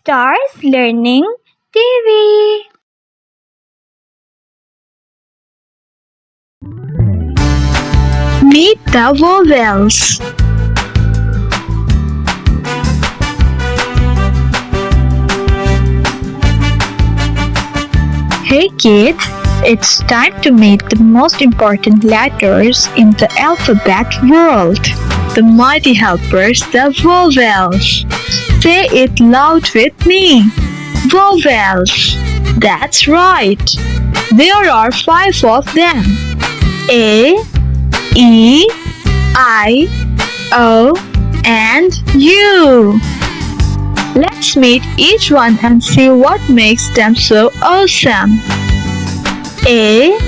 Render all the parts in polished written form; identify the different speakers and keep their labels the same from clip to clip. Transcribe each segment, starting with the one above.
Speaker 1: Stars Learning TV. Meet the vowels. Hey kids, it's time to meet the most important letters in the alphabet world. The mighty helpers, the vowels. Say it loud with me. Vowels. That's right. There are 5 of them. A, E, I, O, and U. Let's meet each one and see what makes them so awesome. A,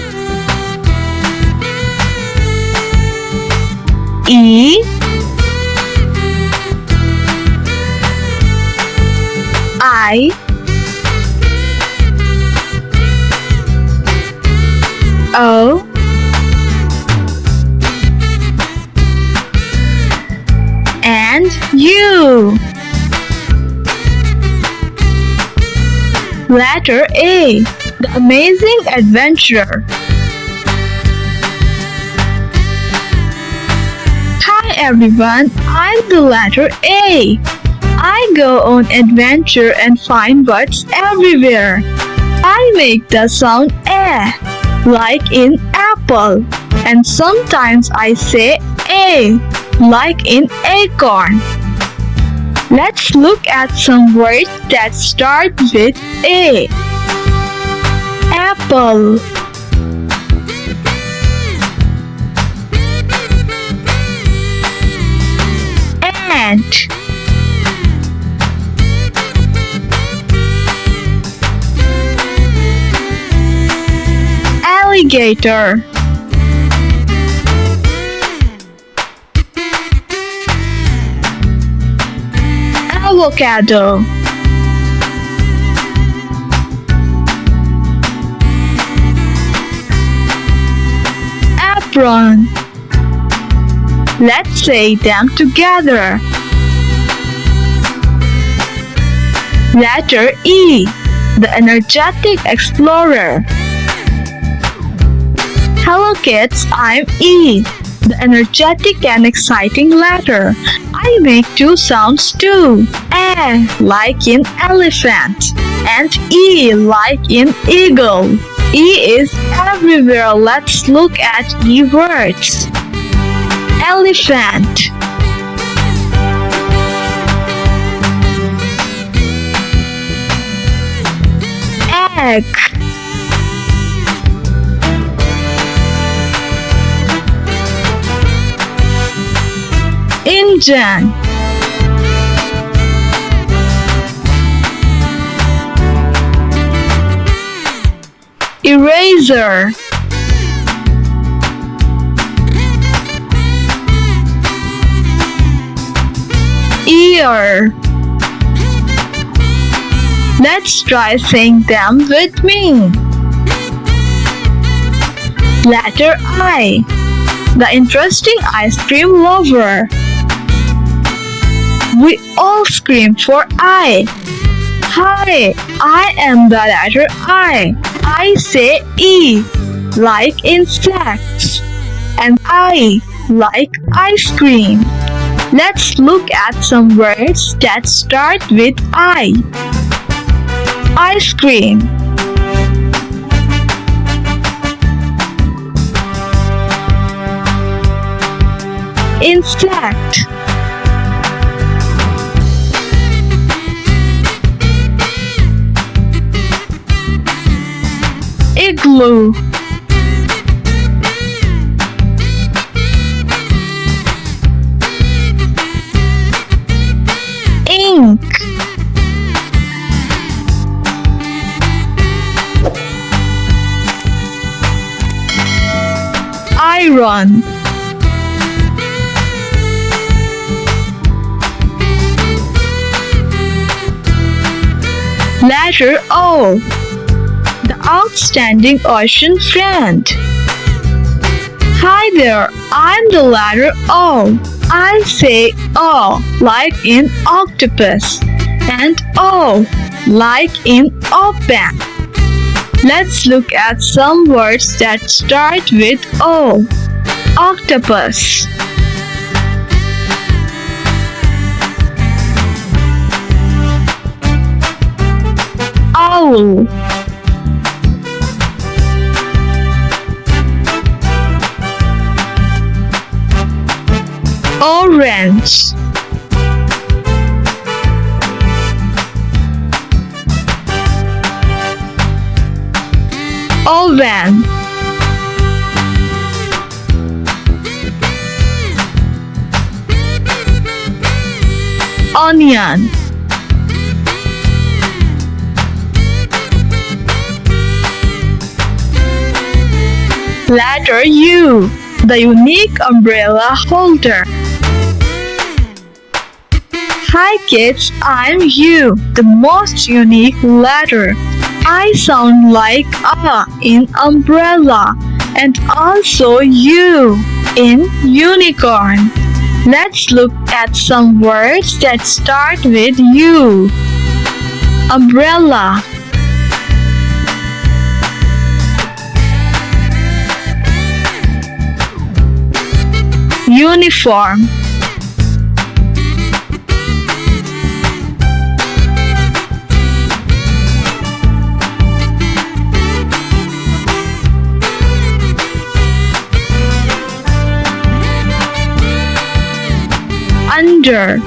Speaker 1: E, I, O, and U. Letter A, the amazing adventurer. Hi everyone, I'm the letter A. I go on adventure and find words everywhere. I make the sound A, like in apple, and sometimes I say A, like in acorn. Let's look at some words that start with A. Apple, ant, alligator, avocado, apron. Let's say them together. Letter E, the energetic explorer. Hello kids, I'm E, the energetic and exciting letter. I make 2 sounds too. A, like in elephant, and E, like in eagle. E is everywhere. Let's look at E words. Elephant, egg, engine, eraser, ear. Let's try saying them with me. Letter I, the interesting ice cream lover. We all scream for I. Hi, I am the letter I. I say E, like insects, and I, like ice cream. Let's look at some words that start with I. Ice cream, insect, igloo, ink, iron, letter O, the outstanding ocean friend. Hi there, I'm the letter O. I say O, like in octopus. and O, like in open. Let's look at some words that start with O. Octopus, owl, orange, oven, onion, letter U, the unique umbrella holder. Hi kids, I'm U, the most unique letter. I sound like A in umbrella and also U in unicorn. Let's look at some words that start with U. Umbrella, uniform, under,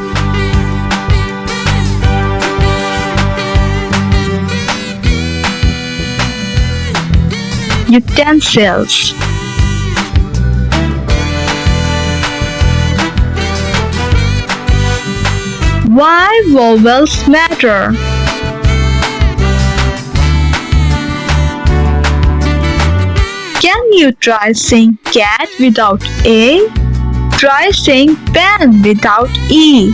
Speaker 1: utensils, why vowels matter. Can you try saying cat without A? Try saying pen without E.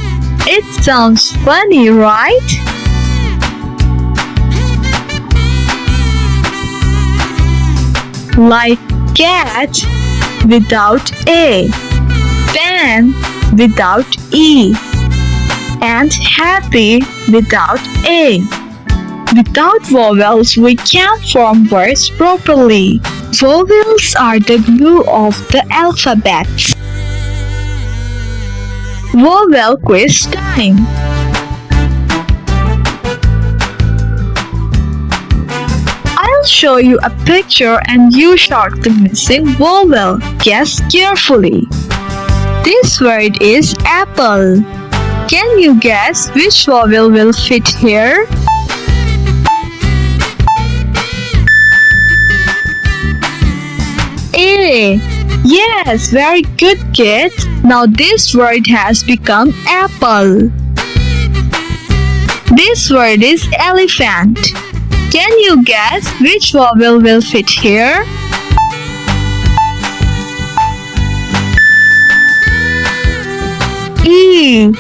Speaker 1: It sounds funny, right? Like cat without A, pen without E, and happy without A. Without vowels, we can't form words properly. Vowels are the glue of the alphabet. Vowel quiz time. I'll show you a picture and you shout the missing vowel. Guess carefully. This word is apple. Can you guess which vowel will fit here? A. Yes, very good kids. Now this word has become apple. This word is elephant. Can you guess which vowel will fit here? E.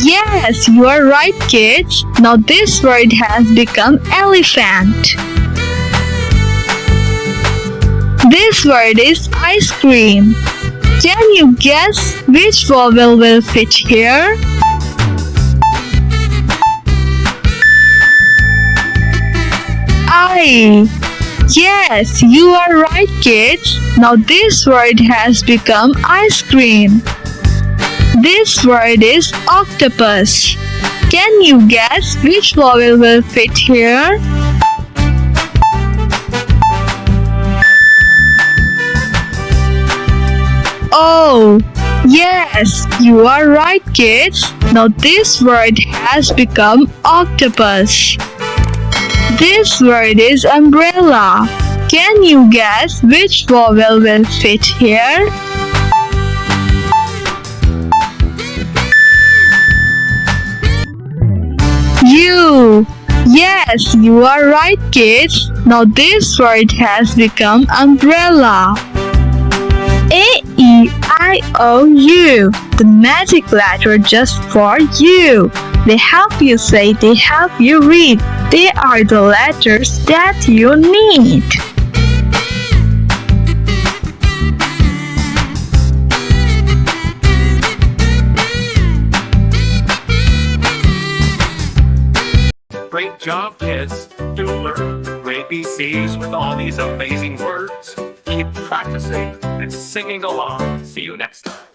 Speaker 1: Yes, you are right kids. Now this word has become elephant. This word is ice cream. Can you guess which vowel will fit here? I. Yes, you are right kids. Now this word has become ice cream. This word is octopus. Can you guess which vowel will fit here? Oh, yes, you are right kids. Now this word has become octopus. This word is umbrella. Can you guess which vowel will fit here? U. Yes, you are right kids. Now this word has become umbrella. A-E-I-O-U, the magic letter just for you. They help you say, they help you read. They are the letters that you need.
Speaker 2: Good job, kids. You learned ABCs with all these amazing words. Keep practicing and singing along. See you next time.